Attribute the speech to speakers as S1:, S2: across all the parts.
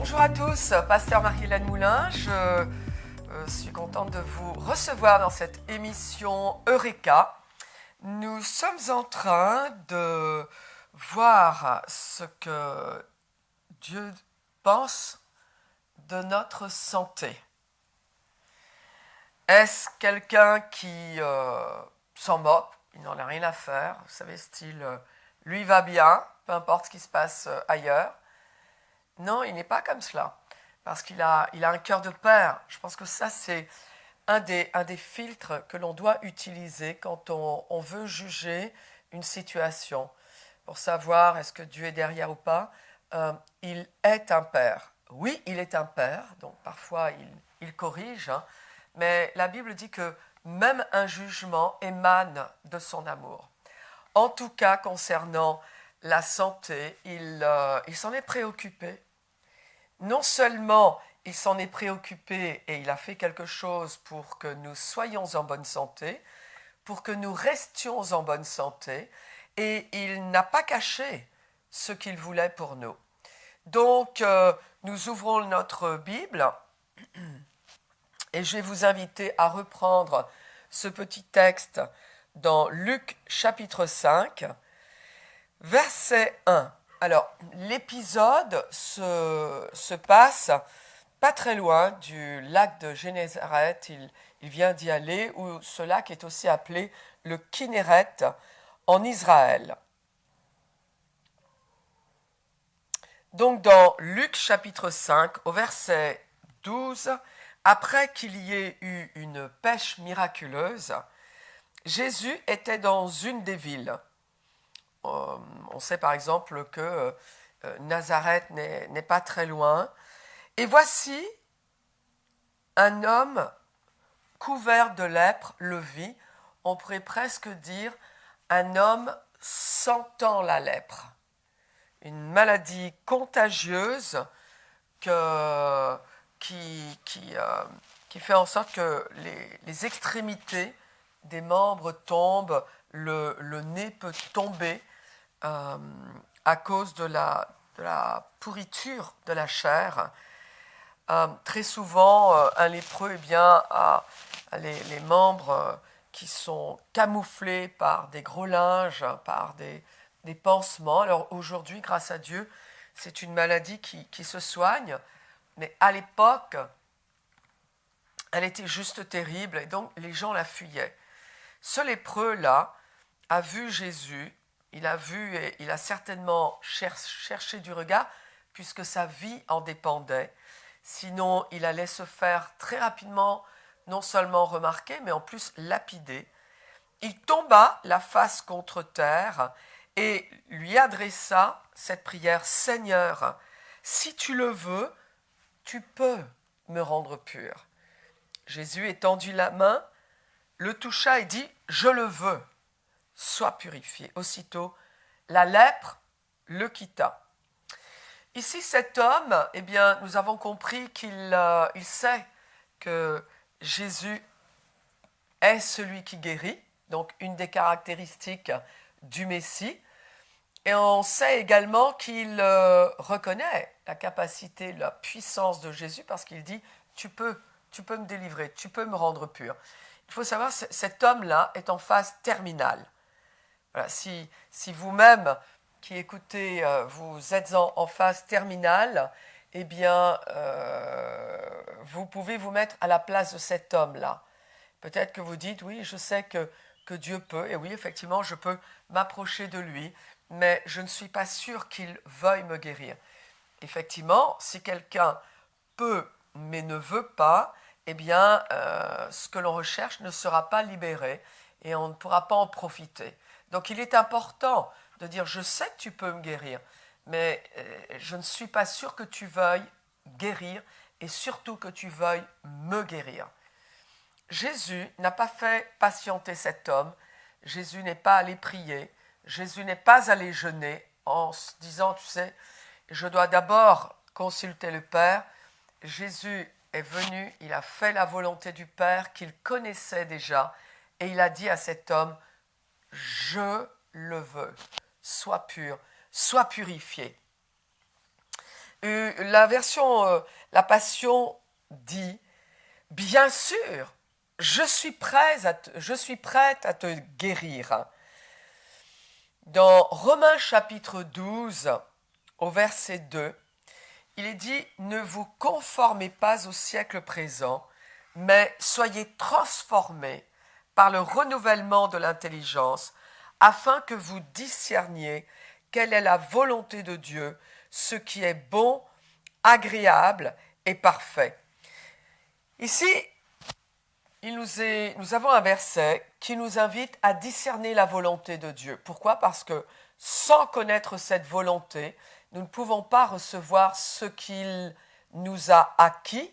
S1: Bonjour à tous, Pasteur Marie-Hélène Moulin. Je suis contente de vous recevoir dans cette émission Eureka. Nous sommes en train de voir ce que Dieu pense de notre santé. Est-ce quelqu'un qui s'en moque, il n'en a rien à faire, vous savez, style lui va bien, peu importe ce qui se passe ailleurs. Non, il n'est pas comme cela, parce qu'il a un cœur de père. Je pense que ça, c'est un des filtres que l'on doit utiliser quand on veut juger une situation, pour savoir est-ce que Dieu est derrière ou pas. Il est un père. Oui, il est un père, donc parfois il corrige, hein, mais la Bible dit que même un jugement émane de son amour. En tout cas, concernant la santé, il s'en est préoccupé. Non seulement il s'en est préoccupé et il a fait quelque chose pour que nous soyons en bonne santé, pour que nous restions en bonne santé, et il n'a pas caché ce qu'il voulait pour nous. Donc, nous ouvrons notre Bible et je vais vous inviter à reprendre ce petit texte dans Luc chapitre 5, verset 1. Alors, l'épisode se passe pas très loin du lac de Génézareth. Il vient d'y aller, où ce lac est aussi appelé le Kinéret en Israël. Donc, dans Luc chapitre 5, au verset 12, après qu'il y ait eu une pêche miraculeuse, Jésus était dans une des villes. On sait par exemple que Nazareth n'est pas très loin. Et voici un homme couvert de lèpre le vit. On pourrait presque dire un homme sentant la lèpre. Une maladie contagieuse qui fait en sorte que les extrémités des membres tombent, le nez peut tomber à cause de la pourriture de la chair. Très souvent, un lépreux a les membres qui sont camouflés par des gros linges, par des pansements. Alors aujourd'hui, grâce à Dieu, c'est une maladie qui se soigne, mais à l'époque, elle était juste terrible et donc les gens la fuyaient. Ce lépreux-là a vu Jésus, il a vu et il a certainement cherché du regard puisque sa vie en dépendait. Sinon, il allait se faire très rapidement non seulement remarquer, mais en plus lapider. Il tomba la face contre terre et lui adressa cette prière: Seigneur, si tu le veux, tu peux me rendre pur. Jésus étendit la main, le toucha et dit: Je le veux, sois purifié. Aussitôt, la lèpre le quitta. Ici, cet homme, nous avons compris qu'il sait que Jésus est celui qui guérit, donc une des caractéristiques du Messie. Et on sait également qu'il reconnaît la capacité, la puissance de Jésus parce qu'il dit: tu peux me délivrer, tu peux me rendre pur. Il faut savoir, cet homme-là est en phase terminale. Voilà, si vous-même qui écoutez, vous êtes en phase terminale, vous pouvez vous mettre à la place de cet homme-là. Peut-être que vous dites: oui, je sais que Dieu peut, et oui, effectivement, je peux m'approcher de lui, mais je ne suis pas sûr qu'il veuille me guérir. Effectivement, si quelqu'un peut mais ne veut pas, ce que l'on recherche ne sera pas libéré et on ne pourra pas en profiter. Donc il est important de dire: je sais que tu peux me guérir, mais je ne suis pas sûr que tu veuilles guérir et surtout que tu veuilles me guérir. Jésus n'a pas fait patienter cet homme, Jésus n'est pas allé prier, Jésus n'est pas allé jeûner en se disant: tu sais, je dois d'abord consulter le Père. Jésus est venu, il a fait la volonté du Père qu'il connaissait déjà et il a dit à cet homme: je le veux, sois pur, sois purifié. La version, la Passion dit, bien sûr, je suis prête à te guérir. Dans Romains chapitre 12, au verset 2, il est dit, ne vous conformez pas au siècle présent, mais soyez transformés par le renouvellement de l'intelligence, afin que vous discerniez quelle est la volonté de Dieu, ce qui est bon, agréable et parfait. Ici, nous avons un verset qui nous invite à discerner la volonté de Dieu. Pourquoi ? Parce que sans connaître cette volonté, nous ne pouvons pas recevoir ce qu'il nous a acquis.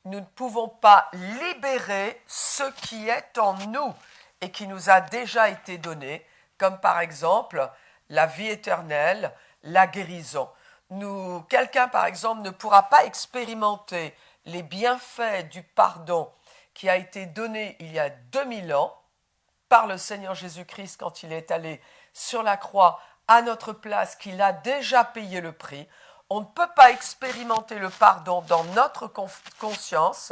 S1: Nous ne pouvons pas libérer ce qui est en nous et qui nous a déjà été donné, comme par exemple la vie éternelle, la guérison. Quelqu'un, par exemple, ne pourra pas expérimenter les bienfaits du pardon qui a été donné il y a 2000 ans par le Seigneur Jésus-Christ quand il est allé sur la croix à notre place, qu'il a déjà payé le prix. On ne peut pas expérimenter le pardon dans notre conscience,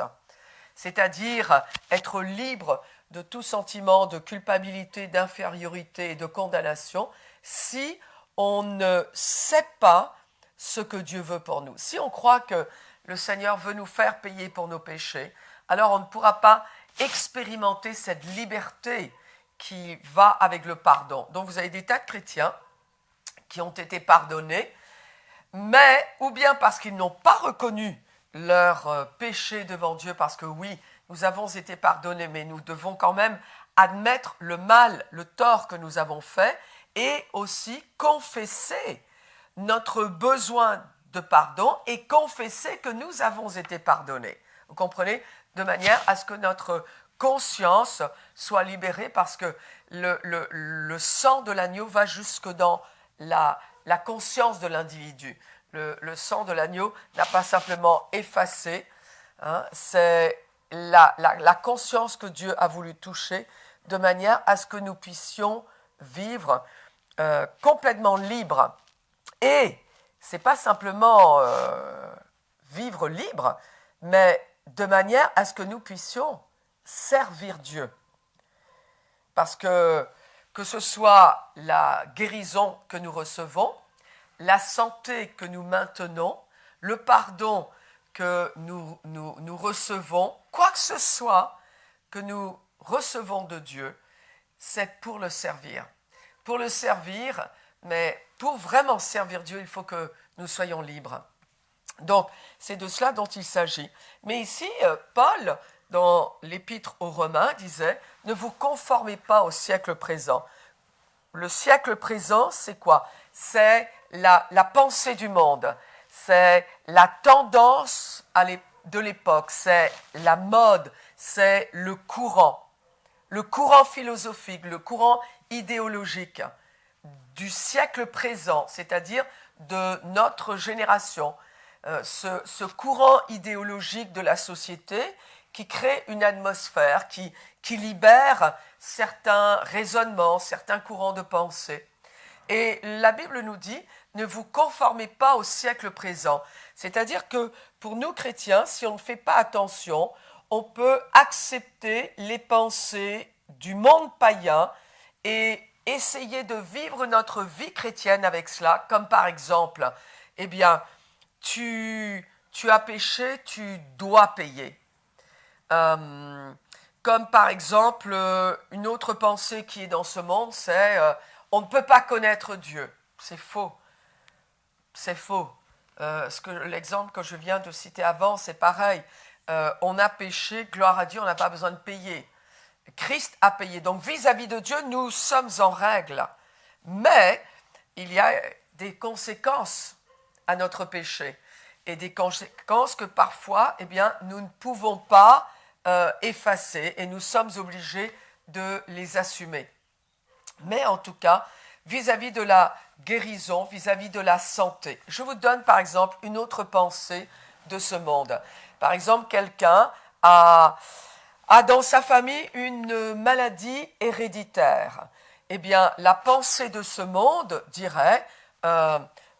S1: c'est-à-dire être libre de tout sentiment de culpabilité, d'infériorité et de condamnation, si on ne sait pas ce que Dieu veut pour nous. Si on croit que le Seigneur veut nous faire payer pour nos péchés, alors on ne pourra pas expérimenter cette liberté qui va avec le pardon. Donc vous avez des tas de chrétiens qui ont été pardonnés, mais ou bien parce qu'ils n'ont pas reconnu leur péché devant Dieu, parce que oui, nous avons été pardonnés, mais nous devons quand même admettre le mal, le tort que nous avons fait, et aussi confesser notre besoin de pardon et confesser que nous avons été pardonnés. Vous comprenez ? De manière à ce que notre conscience soit libérée, parce que le sang de l'agneau va jusque dans la conscience de l'individu. Le sang de l'agneau n'a pas simplement effacé, c'est la conscience que Dieu a voulu toucher, de manière à ce que nous puissions vivre complètement libres. Et ce n'est pas simplement vivre libre, mais de manière à ce que nous puissions servir Dieu. Parce que ce soit la guérison que nous recevons, la santé que nous maintenons, le pardon que nous recevons, quoi que ce soit que nous recevons de Dieu, c'est pour le servir. Pour le servir, mais pour vraiment servir Dieu, il faut que nous soyons libres. Donc, c'est de cela dont il s'agit. Mais ici, Paul, dans l'épître aux Romains, disait « Ne vous conformez pas au siècle présent ». Le siècle présent, c'est quoi ? C'est la pensée du monde, c'est la tendance de l'époque, c'est la mode, c'est le courant philosophique, le courant idéologique du siècle présent, c'est-à-dire de notre génération. Ce courant idéologique de la société qui crée une atmosphère, qui libère certains raisonnements, certains courants de pensée. Et la Bible nous dit, ne vous conformez pas au siècle présent. C'est-à-dire que pour nous chrétiens, si on ne fait pas attention, on peut accepter les pensées du monde païen et essayer de vivre notre vie chrétienne avec cela, comme par exemple, eh bien, tu as péché, tu dois payer. Comme par exemple, une autre pensée qui est dans ce monde, c'est on ne peut pas connaître Dieu. C'est faux. C'est faux. L'exemple que je viens de citer avant, c'est pareil. On a péché, gloire à Dieu, on n'a pas besoin de payer. Christ a payé. Donc vis-à-vis de Dieu, nous sommes en règle. Mais il y a des conséquences à notre péché. Et des conséquences que parfois, eh bien, nous ne pouvons pas effacer et nous sommes obligés de les assumer. Mais en tout cas, vis-à-vis de la guérison, vis-à-vis de la santé, je vous donne par exemple une autre pensée de ce monde. Par exemple, quelqu'un a dans sa famille une maladie héréditaire. Eh bien, la pensée de ce monde dirait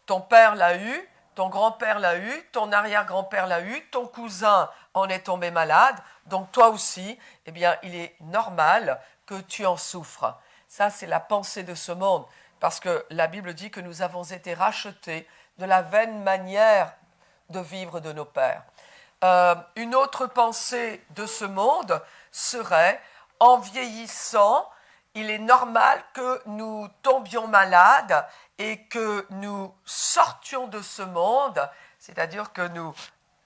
S1: ton père l'a eu, ton grand-père l'a eu, ton arrière-grand-père l'a eu, ton cousin en est tombé malade, donc toi aussi, eh bien, il est normal que tu en souffres. Ça, c'est la pensée de ce monde, parce que la Bible dit que nous avons été rachetés de la vaine manière de vivre de nos pères. Une autre pensée de ce monde serait, en vieillissant, il est normal que nous tombions malades et que nous sortions de ce monde, c'est-à-dire que nous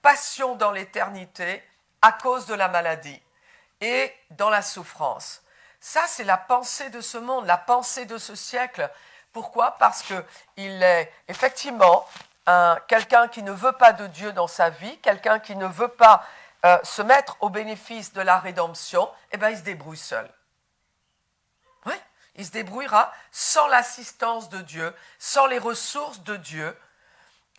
S1: passions dans l'éternité à cause de la maladie et dans la souffrance. Ça, c'est la pensée de ce monde, la pensée de ce siècle. Pourquoi ? Parce qu'il est effectivement quelqu'un qui ne veut pas de Dieu dans sa vie, quelqu'un qui ne veut pas se mettre au bénéfice de la rédemption, eh bien, il se débrouille seul. Oui, il se débrouillera sans l'assistance de Dieu, sans les ressources de Dieu.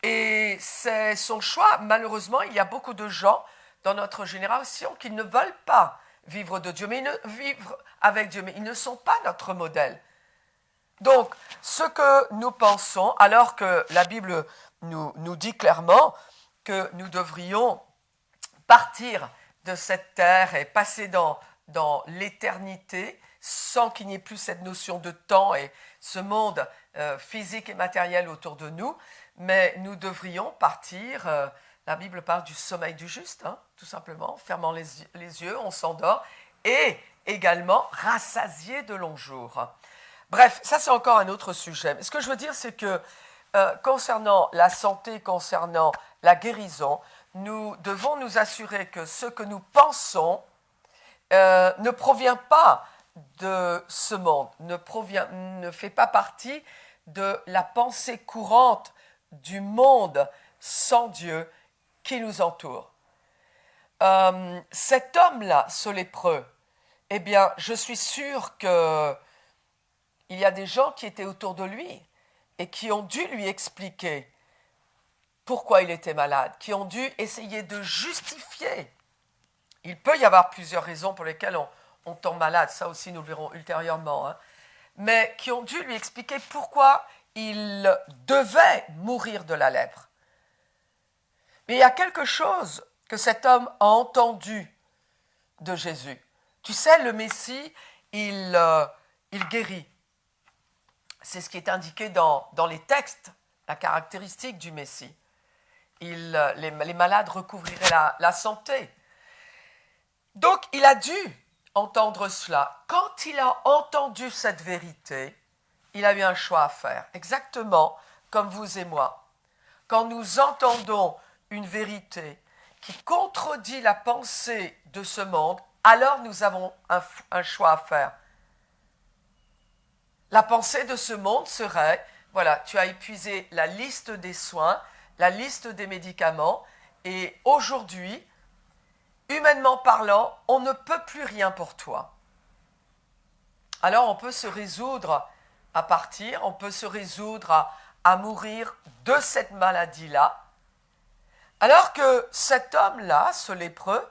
S1: Et c'est son choix. Malheureusement, il y a beaucoup de gens dans notre génération qui ne veulent pas vivre de Dieu, vivre avec Dieu, mais ils ne sont pas notre modèle. Donc, ce que nous pensons, alors que la Bible nous dit clairement que nous devrions partir de cette terre et passer dans l'éternité, sans qu'il n'y ait plus cette notion de temps et ce monde physique et matériel autour de nous, mais nous devrions partir, la Bible parle du sommeil du juste, tout simplement, fermant les yeux, on s'endort, et également rassasié de longs jours. Bref, ça c'est encore un autre sujet. Mais ce que je veux dire, c'est que concernant la santé, concernant la guérison, nous devons nous assurer que ce que nous pensons ne provient pas de ce monde, ne fait pas partie de la pensée courante du monde sans Dieu qui nous entoure. Cet homme-là, ce lépreux, eh bien, je suis sûr qu'il y a des gens qui étaient autour de lui et qui ont dû lui expliquer pourquoi il était malade, qui ont dû essayer de justifier. Il peut y avoir plusieurs raisons pour lesquelles on tombe malade, ça aussi nous le verrons ultérieurement, mais qui ont dû lui expliquer pourquoi il devait mourir de la lèpre. Mais il y a quelque chose que cet homme a entendu de Jésus. Tu sais, le Messie, il guérit. C'est ce qui est indiqué dans les textes, la caractéristique du Messie. Les malades recouvriraient la santé. Donc, il a dû entendre cela. Quand il a entendu cette vérité, il a eu un choix à faire, exactement comme vous et moi. Quand nous entendons une vérité qui contredit la pensée de ce monde, alors nous avons un choix à faire. La pensée de ce monde serait, voilà, tu as épuisé la liste des soins, la liste des médicaments, et aujourd'hui, humainement parlant, on ne peut plus rien pour toi. Alors on peut se résoudre à partir, on peut se résoudre à mourir de cette maladie-là, alors que cet homme-là, ce lépreux,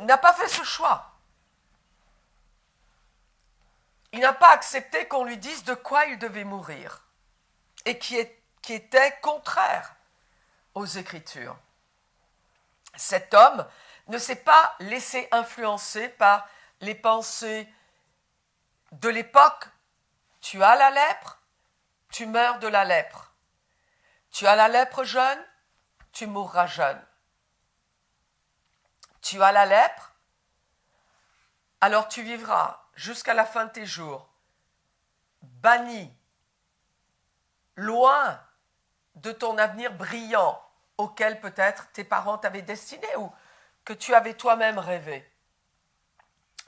S1: n'a pas fait ce choix. Il n'a pas accepté qu'on lui dise de quoi il devait mourir, et qui était contraire aux Écritures. Cet homme ne s'est pas laissé influencer par les pensées de l'époque. Tu as la lèpre, tu meurs de la lèpre. Tu as la lèpre jeune, tu mourras jeune. Tu as la lèpre, alors tu vivras jusqu'à la fin de tes jours, banni, loin de ton avenir brillant auquel peut-être tes parents t'avaient destiné ou que tu avais toi-même rêvé.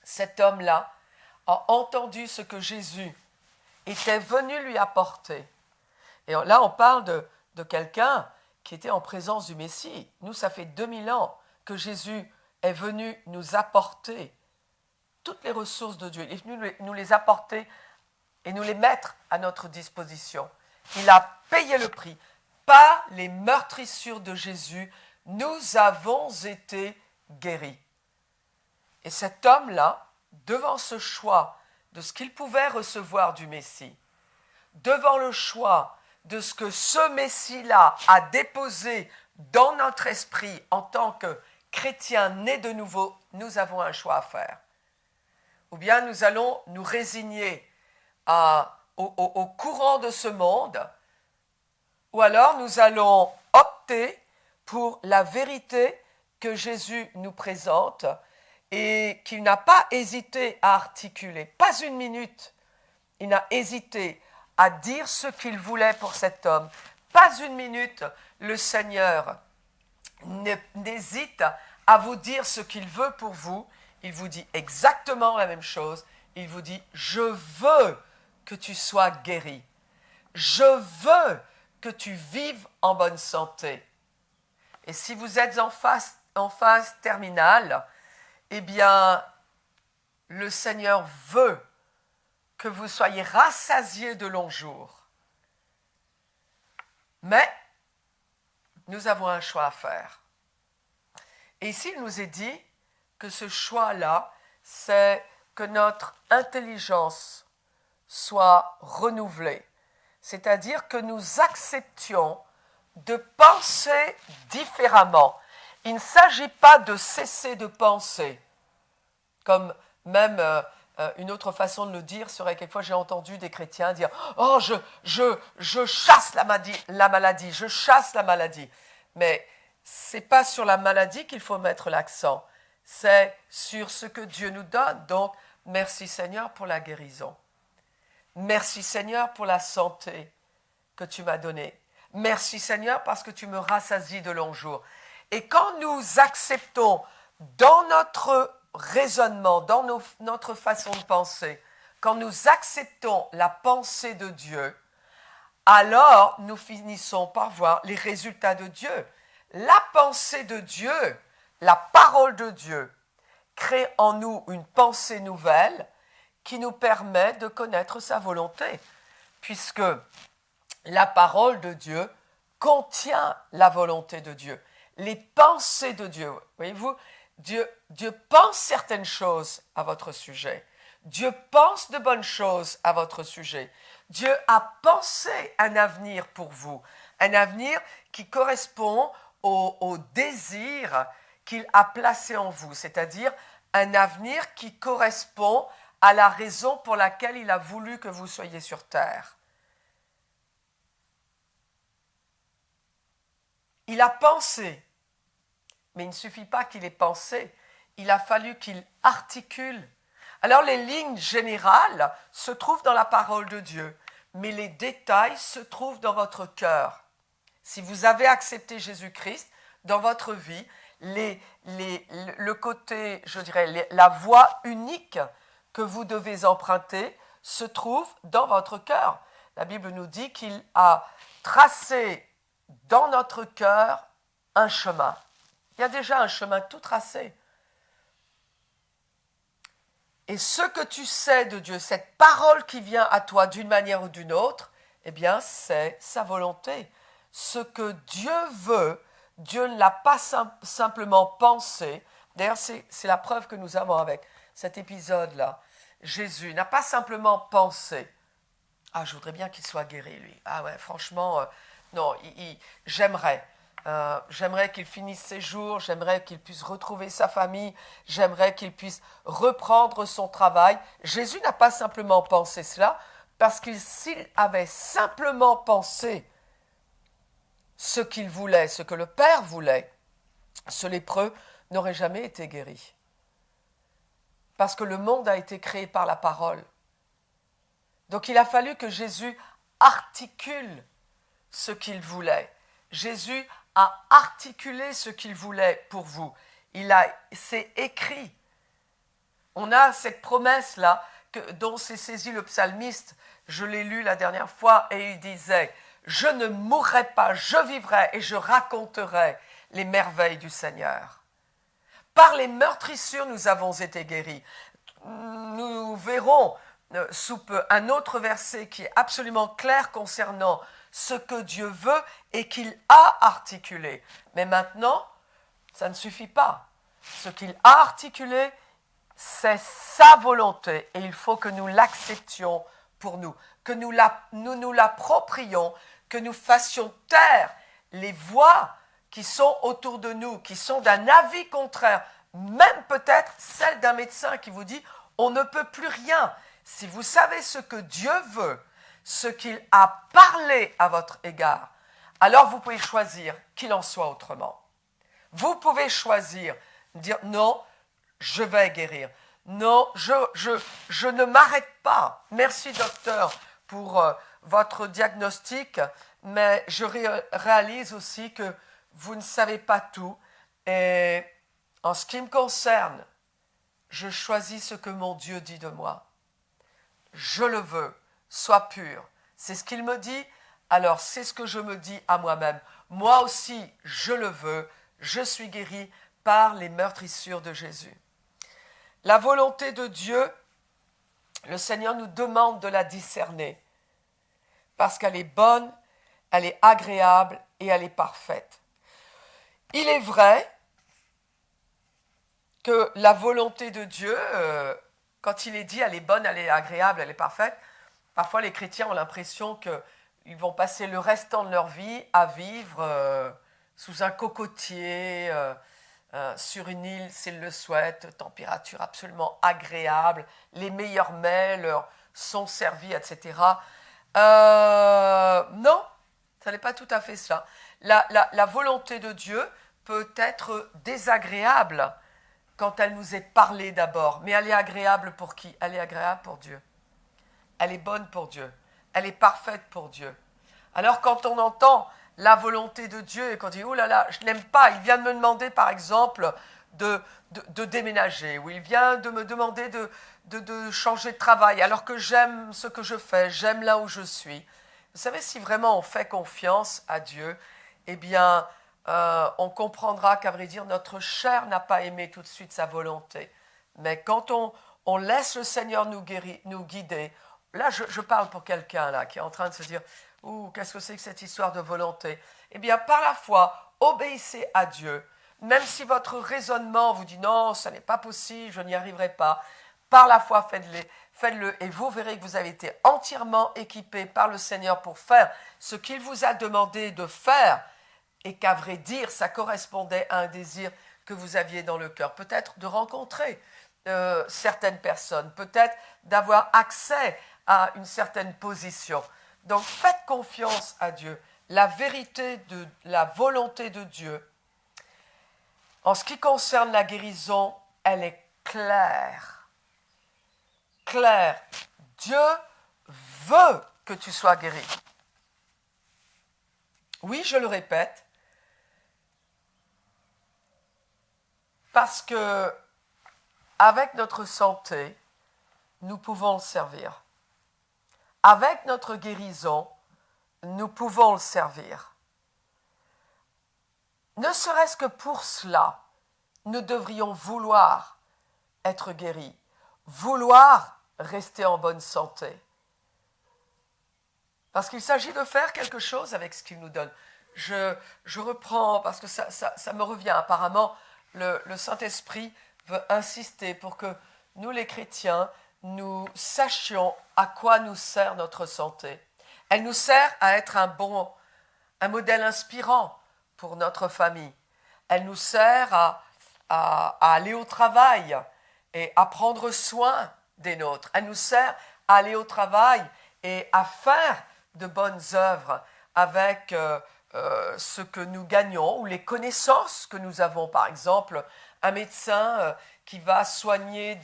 S1: Cet homme-là a entendu ce que Jésus était venu lui apporter. Et là, on parle de quelqu'un qui était en présence du Messie. Nous, ça fait 2000 ans que Jésus est venu nous apporter toutes les ressources de Dieu. Il est venu nous les apporter et nous les mettre à notre disposition. Il a payé le prix. Par les meurtrissures de Jésus, nous avons été guéris. Et cet homme-là, devant ce choix de ce qu'il pouvait recevoir du Messie, devant le choix de ce que ce Messie-là a déposé dans notre esprit en tant que chrétiens nés de nouveau, nous avons un choix à faire. Ou bien nous allons nous résigner au courant de ce monde, ou alors nous allons opter pour la vérité que Jésus nous présente et qu'il n'a pas hésité à articuler, pas une minute. Il n'a hésité à dire ce qu'il voulait pour cet homme. Pas une minute, le Seigneur n'hésite à vous dire ce qu'il veut pour vous. Il vous dit exactement la même chose. Il vous dit, je veux que tu sois guéri. Je veux que tu vives en bonne santé. Et si vous êtes en phase terminale, eh bien, le Seigneur veut que vous soyez rassasiés de longs jours. Mais nous avons un choix à faire. Et ici, il nous est dit que ce choix-là, c'est que notre intelligence soit renouvelée. C'est-à-dire que nous acceptions de penser différemment. Il ne s'agit pas de cesser de penser, comme même une autre façon de le dire serait quelquefois j'ai entendu des chrétiens dire « Oh, je chasse la maladie, je chasse la maladie ». Mais ce n'est pas sur la maladie qu'il faut mettre l'accent, c'est sur ce que Dieu nous donne. Donc, merci Seigneur pour la guérison. Merci Seigneur pour la santé que tu m'as donnée. Merci Seigneur parce que tu me rassasies de longs jours. Et quand nous acceptons dans notre raisonnement, dans notre façon de penser, quand nous acceptons la pensée de Dieu, alors nous finissons par voir les résultats de Dieu. La pensée de Dieu, la parole de Dieu, crée en nous une pensée nouvelle qui nous permet de connaître sa volonté, puisque la parole de Dieu contient la volonté de Dieu, les pensées de Dieu. Voyez-vous, Dieu pense certaines choses à votre sujet. Dieu pense de bonnes choses à votre sujet. Dieu a pensé un avenir pour vous, un avenir qui correspond au désir qu'il a placé en vous, c'est-à-dire un avenir qui correspond à la raison pour laquelle il a voulu que vous soyez sur terre. Il a pensé, mais il ne suffit pas qu'il ait pensé, il a fallu qu'il articule. Alors les lignes générales se trouvent dans la parole de Dieu, mais les détails se trouvent dans votre cœur. Si vous avez accepté Jésus-Christ dans votre vie, le côté, je dirais, la voie unique que vous devez emprunter se trouve dans votre cœur. La Bible nous dit qu'il a tracé dans notre cœur un chemin. Il y a déjà un chemin tout tracé. Et ce que tu sais de Dieu, cette parole qui vient à toi d'une manière ou d'une autre, eh bien, c'est sa volonté. Ce que Dieu veut, Dieu ne l'a pas simplement pensé. D'ailleurs, c'est la preuve que nous avons avec cet épisode-là. Jésus n'a pas simplement pensé « Ah, je voudrais bien qu'il soit guéri, lui. Ah ouais, franchement, non, j'aimerais. J'aimerais qu'il finisse ses jours, j'aimerais qu'il puisse retrouver sa famille, j'aimerais qu'il puisse reprendre son travail. » Jésus n'a pas simplement pensé cela, parce que s'il avait simplement pensé ce qu'il voulait, ce que le Père voulait, ce lépreux n'aurait jamais été guéri. Parce que le monde a été créé par la parole. Donc il a fallu que Jésus articule ce qu'il voulait. Jésus a articulé ce qu'il voulait pour vous. C'est écrit. On a cette promesse-là dont s'est saisi le psalmiste. Je l'ai lu la dernière fois et il disait « Je ne mourrai pas, je vivrai et je raconterai les merveilles du Seigneur. » Par les meurtrissures, nous avons été guéris. Nous verrons sous peu un autre verset qui est absolument clair concernant ce que Dieu veut et qu'il a articulé. Mais maintenant, ça ne suffit pas. Ce qu'il a articulé, c'est sa volonté et il faut que nous l'acceptions pour nous, que nous l'approprions, que nous fassions taire les voix qui sont autour de nous, qui sont d'un avis contraire, même peut-être celle d'un médecin qui vous dit « on ne peut plus rien ». Si vous savez ce que Dieu veut, ce qu'il a parlé à votre égard, alors vous pouvez choisir qu'il en soit autrement. Vous pouvez choisir, dire « non, je vais guérir ». Non, je ne m'arrête pas. Merci docteur pour votre diagnostic, mais je réalise aussi que vous ne savez pas tout. Et en ce qui me concerne, je choisis ce que mon Dieu dit de moi. Je le veux, sois pur. C'est ce qu'il me dit, alors c'est ce que je me dis à moi-même. Moi aussi, je le veux, je suis guéri par les meurtrissures de Jésus. La volonté de Dieu, le Seigneur nous demande de la discerner parce qu'elle est bonne, elle est agréable et elle est parfaite. Il est vrai que la volonté de Dieu, quand il est dit elle est bonne, elle est agréable, elle est parfaite, parfois les chrétiens ont l'impression qu'ils vont passer le restant de leur vie à vivre sous un cocotier, sur une île s'ils le souhaitent, température absolument agréable, les meilleurs mets leur sont servis, etc. Non, ça n'est pas tout à fait ça. La volonté de Dieu peut être désagréable quand elle nous est parlée d'abord, mais elle est agréable pour qui? Elle est agréable pour Dieu. Elle est bonne pour Dieu. Elle est parfaite pour Dieu. Alors quand on entend la volonté de Dieu et qu'on dit « oh là là, je ne l'aime pas », il vient de me demander par exemple de déménager, ou il vient de me demander de changer de travail alors que j'aime ce que je fais, j'aime là où je suis. Vous savez, si vraiment on fait confiance à Dieu, eh bien on comprendra qu'à vrai dire notre chair n'a pas aimé tout de suite sa volonté. Mais quand on laisse le Seigneur nous guider, là je parle pour quelqu'un là qui est en train de se dire « ouh, qu'est-ce que c'est que cette histoire de volonté ?» Eh bien, par la foi, obéissez à Dieu. Même si votre raisonnement vous dit « non, ça n'est pas possible, je n'y arriverai pas », par la foi, faites-le et vous verrez que vous avez été entièrement équipé par le Seigneur pour faire ce qu'il vous a demandé de faire et qu'à vrai dire, ça correspondait à un désir que vous aviez dans le cœur. Peut-être de rencontrer certaines personnes, peut-être d'avoir accès à une certaine position. Donc, faites confiance à Dieu. La vérité de la volonté de Dieu, en ce qui concerne la guérison, elle est claire. Claire. Dieu veut que tu sois guéri. Oui, je le répète, parce que avec notre santé, nous pouvons le servir. Avec notre guérison, nous pouvons le servir. Ne serait-ce que pour cela, nous devrions vouloir être guéris, vouloir rester en bonne santé. Parce qu'il s'agit de faire quelque chose avec ce qu'il nous donne. Je reprends, parce que ça me revient. Apparemment, le Saint-Esprit veut insister pour que nous, les chrétiens, nous sachions à quoi nous sert notre santé. Elle nous sert à être un modèle inspirant pour notre famille. Elle nous sert à aller au travail et à prendre soin des nôtres. Elle nous sert à aller au travail et à faire de bonnes œuvres avec ce que nous gagnons ou les connaissances que nous avons. Par exemple, un médecin qui va soigner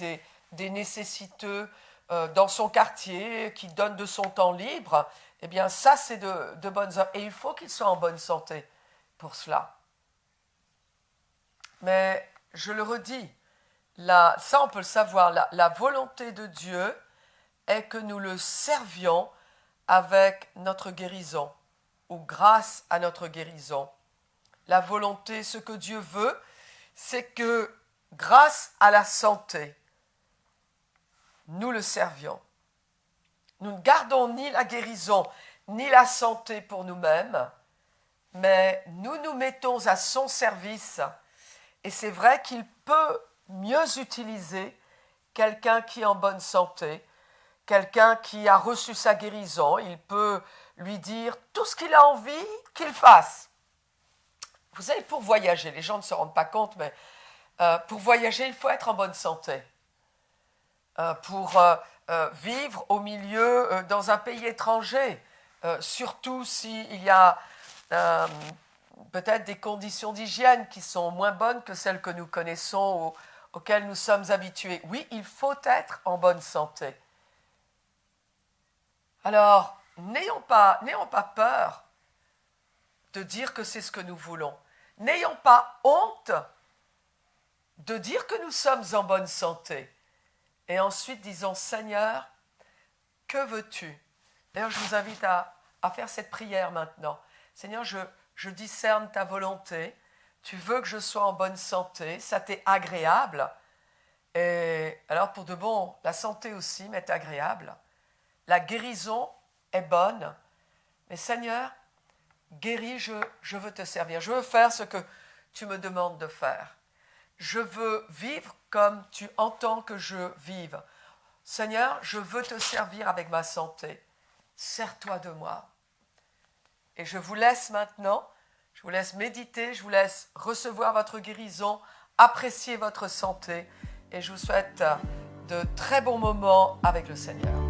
S1: des nécessiteux dans son quartier, qui donne de son temps libre, eh bien ça c'est de bonnes œuvres. Et il faut qu'il soit en bonne santé pour cela. Mais je le redis, ça on peut le savoir, la volonté de Dieu est que nous le servions avec notre guérison ou grâce à notre guérison. La volonté, ce que Dieu veut, c'est que grâce à la santé, nous le servions. Nous ne gardons ni la guérison, ni la santé pour nous-mêmes, mais nous nous mettons à son service. Et c'est vrai qu'il peut mieux utiliser quelqu'un qui est en bonne santé, quelqu'un qui a reçu sa guérison. Il peut lui dire tout ce qu'il a envie qu'il fasse. Vous savez, pour voyager, les gens ne se rendent pas compte, mais pour voyager, il faut être en bonne santé. Pour vivre au milieu, dans un pays étranger, surtout s'il y a peut-être des conditions d'hygiène qui sont moins bonnes que celles que nous connaissons, auxquelles nous sommes habitués. Oui, il faut être en bonne santé. Alors, n'ayons pas peur de dire que c'est ce que nous voulons. N'ayons pas honte de dire que nous sommes en bonne santé. Et ensuite, disons, Seigneur, que veux-tu? D'ailleurs, je vous invite à faire cette prière maintenant. Seigneur, je discerne ta volonté. Tu veux que je sois en bonne santé. Ça t'est agréable. Et alors, pour de bon, la santé aussi m'est agréable. La guérison est bonne. Mais Seigneur, guéris, je veux te servir. Je veux faire ce que tu me demandes de faire. Je veux vivre comme tu entends que je vive. Seigneur, je veux te servir avec ma santé. Sers-toi de moi. Et je vous laisse maintenant, je vous laisse méditer, je vous laisse recevoir votre guérison, apprécier votre santé. Et je vous souhaite de très bons moments avec le Seigneur.